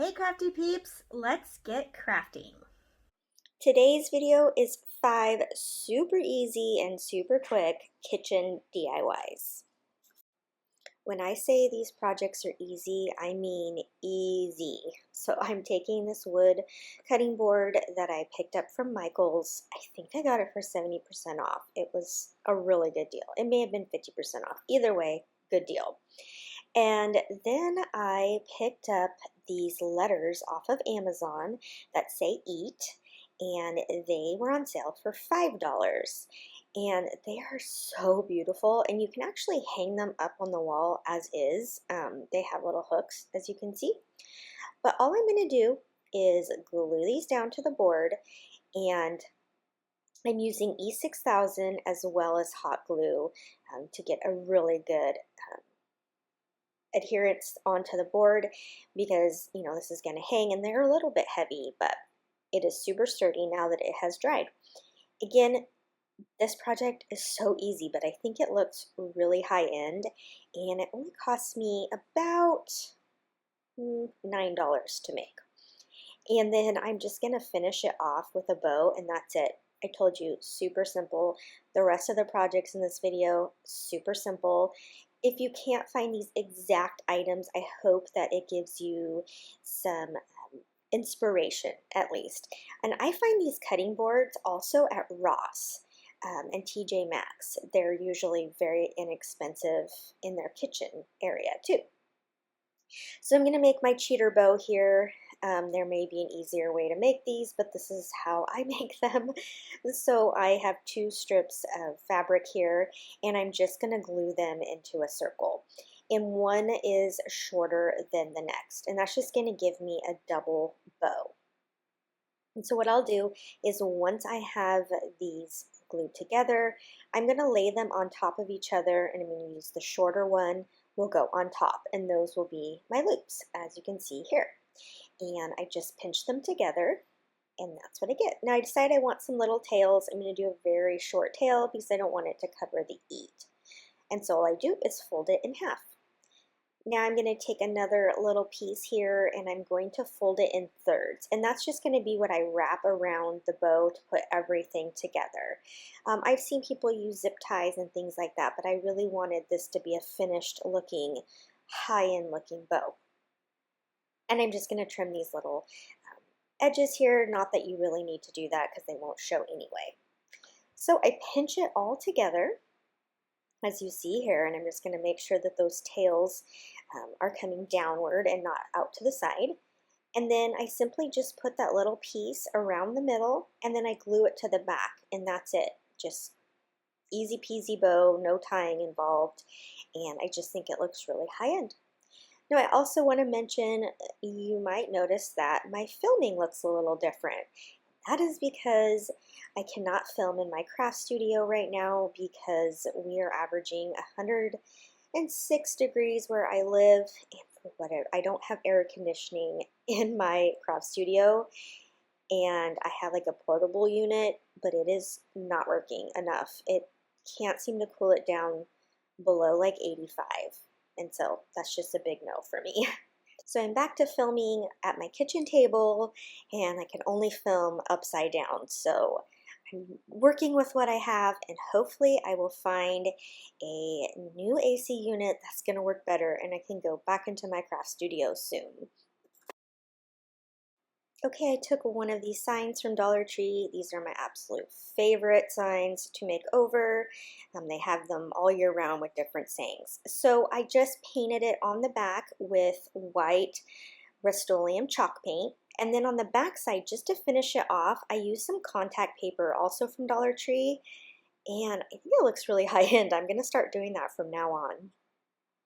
Hey Crafty Peeps, let's get crafting. Today's video is 5 super easy and super quick kitchen DIYs. When I say these projects are easy, I mean easy. So I'm taking this wood cutting board that I picked up from Michael's. I think I got it for 70% off. It was a really good deal. It may have been 50% off. Either way, good deal. And then I picked up these letters off of Amazon that say eat, and they were on sale for $5. And they are so beautiful, and you can actually hang them up on the wall as is. They have little hooks, as you can see. But all I'm going to do is glue these down to the board, and I'm using E6000 as well as hot glue to get a really good adherence onto the board because, this is going to hang, and they're a little bit heavy, but it is super sturdy now that it has dried. Again, this project is so easy, but I think it looks really high end, and it only cost me about $9 to make. And then I'm just going to finish it off with a bow, and that's it. I told you, super simple. The rest of the projects in this video, super simple. If you can't find these exact items, I hope that it gives you some inspiration at least. And I find these cutting boards also at Ross and TJ Maxx. They're usually very inexpensive in their kitchen area too. So I'm going to make my cheater bow here. There may be an easier way to make these, but this is how I make them. So I have 2 strips of fabric here, and I'm just going to glue them into a circle. And one is shorter than the next, and that's just going to give me a double bow. And so what I'll do is once I have these glued together, I'm going to lay them on top of each other, and I'm going to use the shorter one will go on top, and those will be my loops, as you can see here. And I just pinch them together, and that's what I get. Now I decided I want some little tails. I'm going to do a very short tail because I don't want it to cover the eat. And so all I do is fold it in half. Now I'm going to take another little piece here, and I'm going to fold it in thirds, and that's just going to be what I wrap around the bow to put everything together. I've seen people use zip ties and things like that, but I really wanted this to be a finished looking, high-end looking bow. And I'm just going to trim these little edges here, not that you really need to do that because they won't show anyway. So I pinch it all together, as you see here, and I'm just going to make sure that those tails are coming downward and not out to the side. And then I simply just put that little piece around the middle, and then I glue it to the back, and that's it. Just easy peasy bow, no tying involved, and I just think it looks really high end. Now I also want to mention, you might notice that my filming looks a little different. That is because I cannot film in my craft studio right now because we are averaging 106 degrees where I live, and for whatever, I don't have air conditioning in my craft studio, and I have like a portable unit, but it is not working enough. It can't seem to cool it down below like 85, and so that's just a big no for me. So I'm back to filming at my kitchen table, and I can only film upside down. So I'm working with what I have, and hopefully I will find a new AC unit that's going to work better, and I can go back into my craft studio soon. Okay, I took one of these signs from Dollar Tree. These are my absolute favorite signs to make over. They have them all year round with different sayings. So I just painted it on the back with white Rust-Oleum chalk paint. And then on the back side, just to finish it off, I used some contact paper also from Dollar Tree. And I think it looks really high end. I'm going to start doing that from now on.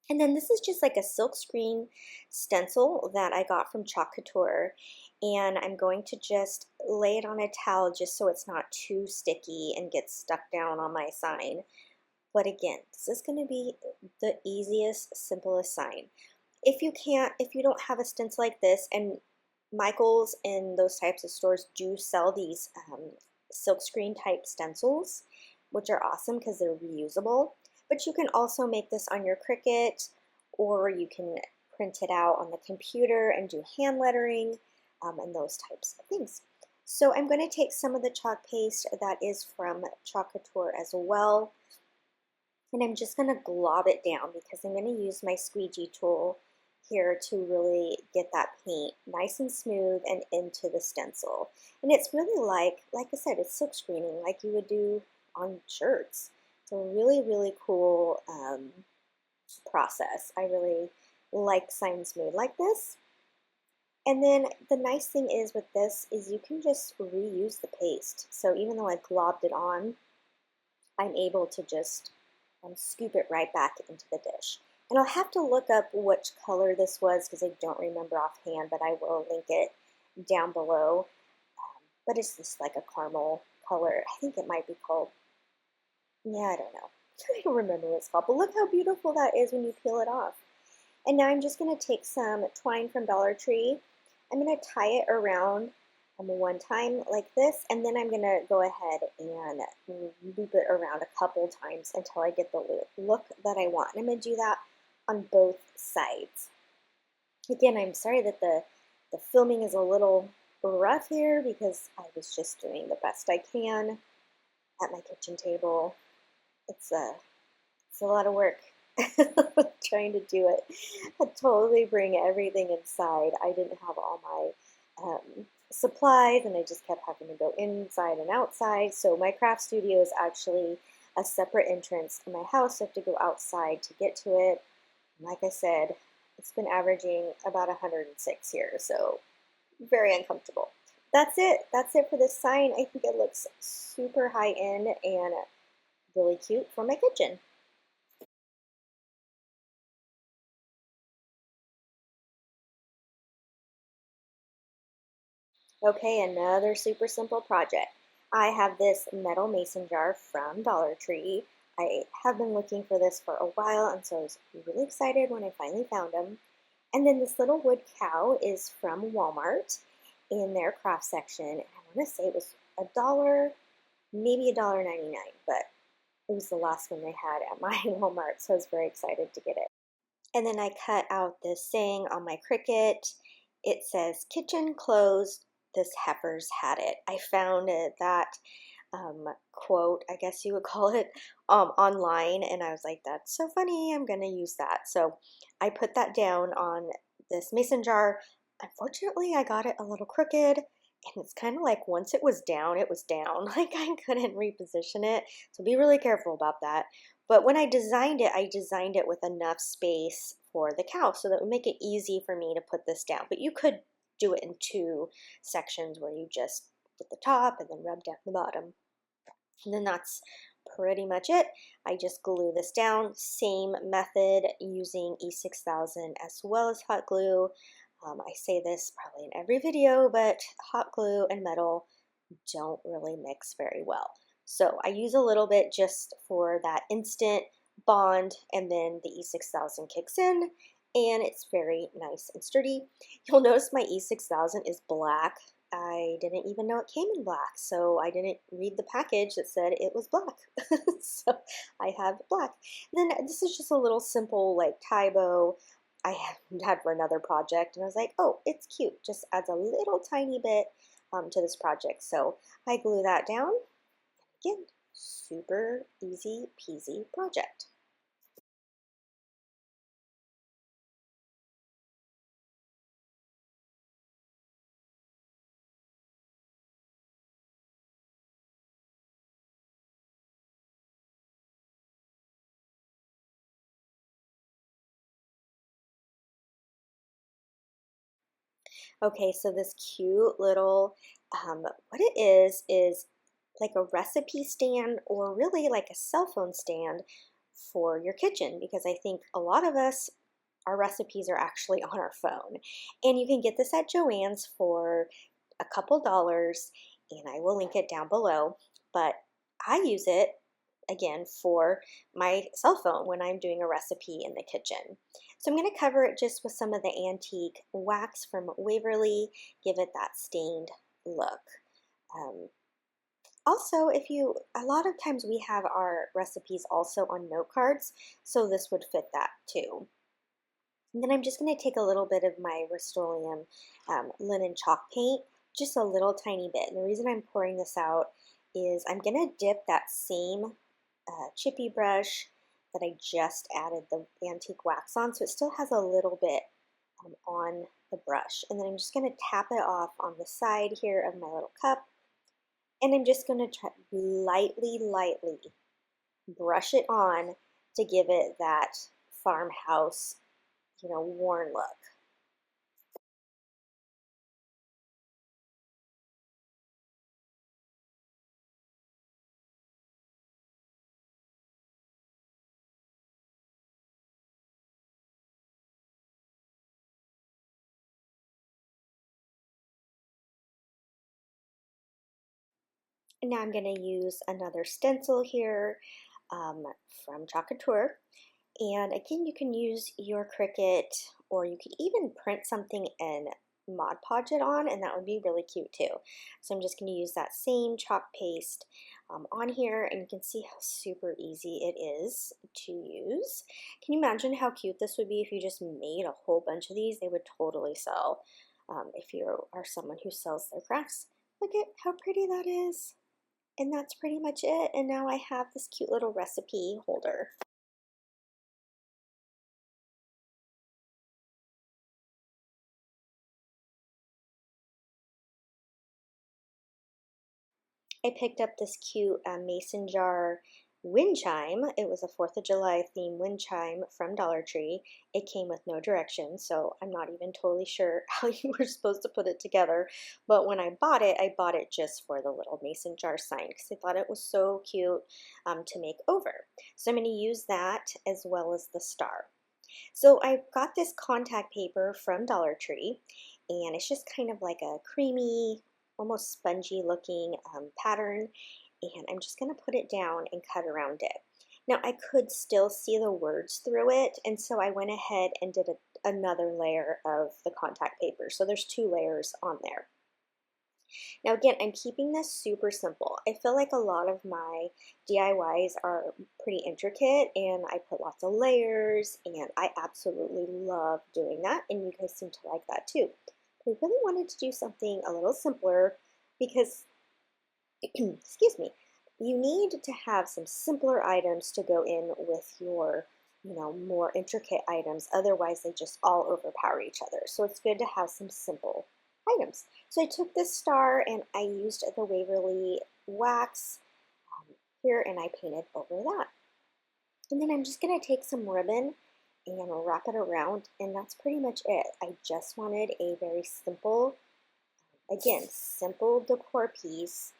And then this is just like a silk screen stencil that I got from Couture, and I'm going to just lay it on a towel just so it's not too sticky and gets stuck down on my sign. But again, this is going to be the easiest, simplest sign. If you don't have a stencil like this, and Michael's and those types of stores do sell these silk screen type stencils, which are awesome because they're reusable. But you can also make this on your Cricut, or you can print it out on the computer and do hand lettering and those types of things. So I'm going to take some of the chalk paste that is from Couture as well, and I'm just going to glob it down because I'm going to use my squeegee tool here to really get that paint nice and smooth and into the stencil. And it's really like I said, it's silk screening like you would do on shirts. It's a really, really cool process. I really like signs made like this. And then the nice thing is with this is you can just reuse the paste. So even though I globbed it on, I'm able to just scoop it right back into the dish. And I'll have to look up which color this was because I don't remember offhand, but I will link it down below. But it's just like a caramel color. I think it might be called, yeah, I don't know. I don't remember what it's called, but look how beautiful that is when you peel it off. And now I'm just going to take some twine from Dollar Tree. I'm going to tie it around one time like this, and then I'm going to go ahead and loop it around a couple times until I get the look that I want. And I'm going to do that on both sides. Again, I'm sorry that the filming is a little rough here because I was just doing the best I can at my kitchen table. It's a lot of work trying to do it. I totally bring everything inside. I didn't have all my supplies, and I just kept having to go inside and outside. So my craft studio is actually a separate entrance in my house. I have to go outside to get to it. And like I said, it's been averaging about 106 here, so very uncomfortable. That's it. That's it for this sign. I think it looks super high end and really cute for my kitchen. Okay, another super simple project. I have this metal mason jar from Dollar Tree. I have been looking for this for a while, and so I was really excited when I finally found them. And then this little wood cow is from Walmart in their craft section. And I want to say it was $1, maybe $1.99, but it was the last one they had at my Walmart, so I was very excited to get it. And then I cut out this saying on my Cricut. It says, "Kitchen closed, this heifer's had it." I found that quote, I guess you would call it, online, and I was like, that's so funny, I'm going to use that. So I put that down on this mason jar. Unfortunately, I got it a little crooked, and it's kind of like once it was down, it was down. Like I couldn't reposition it, so be really careful about that. But when I designed it with enough space for the cow so that it would make it easy for me to put this down. But you could do it in two sections where you just did the top and then rub down the bottom. And then that's pretty much it. I just glue this down. Same method using E6000 as well as hot glue. I say this probably in every video, but hot glue and metal don't really mix very well. So I use a little bit just for that instant bond, and then the E6000 kicks in, and it's very nice and sturdy. You'll notice my E6000 is black. I didn't even know it came in black, so I didn't read the package that said it was black. So I have black. And then this is just a little simple like tie bow I had for another project, and I was like, oh, it's cute. Just adds a little tiny bit to this project. So I glue that down. Again, super easy peasy project. Okay, so this cute little, what it is like a recipe stand, or really like a cell phone stand for your kitchen, because I think a lot of us, our recipes are actually on our phone. And you can get this at Joann's for a couple dollars, and I will link it down below. But I use it again for my cell phone when I'm doing a recipe in the kitchen. So I'm going to cover it just with some of the antique wax from Waverly, give it that stained look. Also, a lot of times we have our recipes also on note cards, so this would fit that too. And then I'm just going to take a little bit of my Rust-Oleum linen chalk paint, just a little tiny bit. And the reason I'm pouring this out is I'm going to dip that same chippy brush that I just added the antique wax on, so it still has a little bit on the brush. And then I'm just going to tap it off on the side here of my little cup, and I'm just going to try lightly brush it on to give it that farmhouse, worn look. And now I'm going to use another stencil here from Couture. And again, you can use your Cricut, or you could even print something and Mod Podge it on, and that would be really cute too. So I'm just going to use that same chalk paste on here, and you can see how super easy it is to use. Can you imagine how cute this would be if you just made a whole bunch of these? They would totally sell if you are someone who sells their crafts. Look at how pretty that is. And that's pretty much it. And now I have this cute little recipe holder. I picked up this cute mason jar wind chime. It was a 4th of July theme wind chime from Dollar Tree. It came with no directions, so I'm not even totally sure how you were supposed to put it together. But when I bought it just for the little mason jar sign because I thought it was so cute to make over. So I'm going to use that as well as the star. So I got this contact paper from Dollar Tree, and it's just kind of like a creamy, almost spongy looking pattern, and I'm just going to put it down and cut around it. Now I could still see the words through it, and so I went ahead and did another layer of the contact paper. So there's 2 layers on there. Now again, I'm keeping this super simple. I feel like a lot of my DIYs are pretty intricate and I put lots of layers, and I absolutely love doing that, and you guys seem to like that too. But I really wanted to do something a little simpler because, excuse me, you need to have some simpler items to go in with your more intricate items. Otherwise, they just all overpower each other. So it's good to have some simple items. So I took this star and I used the Waverly wax here, and I painted over that. And then I'm just going to take some ribbon and wrap it around, and that's pretty much it. I just wanted a very simple, again, simple decor piece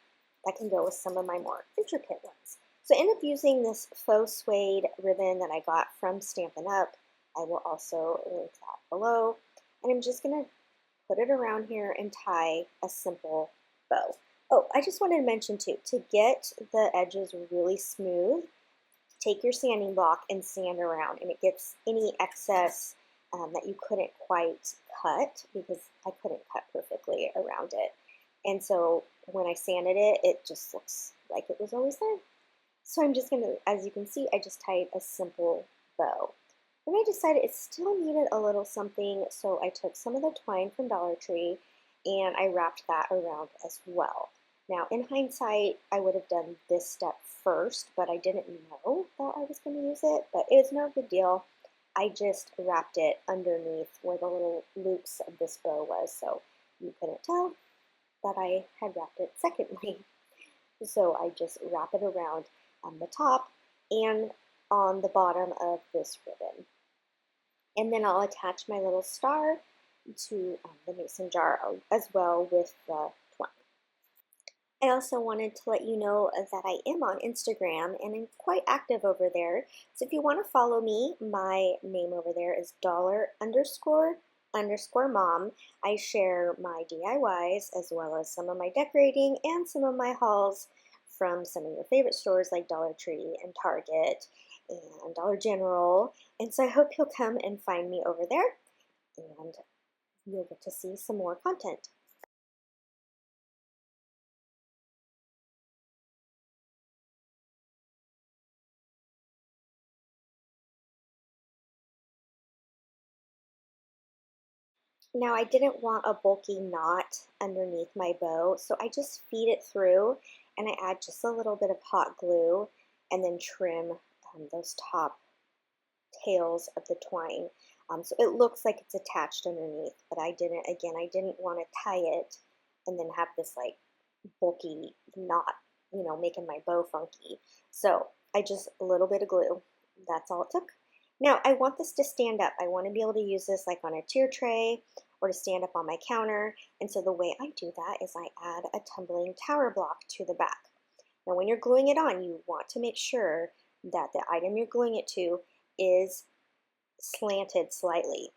that can go with some of my more intricate ones. So I ended up using this faux suede ribbon that I got from Stampin' Up. I will also link that below. And I'm just going to put it around here and tie a simple bow. Oh, I just wanted to mention too, to get the edges really smooth, take your sanding block and sand around, and it gets any excess that you couldn't quite cut, because I couldn't cut perfectly around it. And so when I sanded it, it just looks like it was always there. So I'm just going to, as you can see, I just tied a simple bow. Then I decided it still needed a little something, so I took some of the twine from Dollar Tree and I wrapped that around as well. Now, in hindsight, I would have done this step first, but I didn't know that I was going to use it, but it's no big deal. I just wrapped it underneath where the little loops of this bow was, so you couldn't tell that I had wrapped it secondly. So I just wrap it around on the top and on the bottom of this ribbon. And then I'll attach my little star to the mason jar as well with the twine. I also wanted to let you know that I am on Instagram and I'm quite active over there. So if you want to follow me, my name over there is $__mom. I share my DIYs as well as some of my decorating and some of my hauls from some of your favorite stores like Dollar Tree and Target and Dollar General. And so I hope you'll come and find me over there, and you'll get to see some more content. Now I didn't want a bulky knot underneath my bow, so I just feed it through and I add just a little bit of hot glue and then trim those top tails of the twine. So it looks like it's attached underneath, but I didn't want to tie it and then have this like bulky knot, making my bow funky. So I just a little bit of glue. That's all it took. Now I want this to stand up. I want to be able to use this like on a tier tray or to stand up on my counter. And so the way I do that is I add a tumbling tower block to the back. Now when you're gluing it on, you want to make sure that the item you're gluing it to is slanted slightly.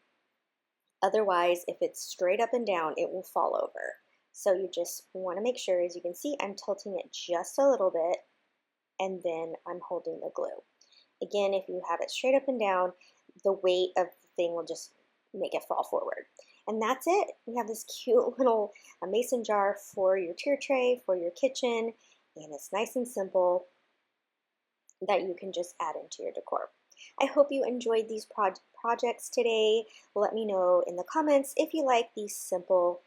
Otherwise, if it's straight up and down, it will fall over. So you just want to make sure, as you can see, I'm tilting it just a little bit and then I'm holding the glue. Again, if you have it straight up and down, the weight of the thing will just make it fall forward. And that's it. We have this cute little mason jar for your tier tray, for your kitchen, and it's nice and simple that you can just add into your decor. I hope you enjoyed these projects today. Let me know in the comments if you like these simple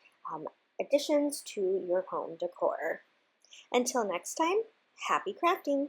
additions to your home decor. Until next time, happy crafting!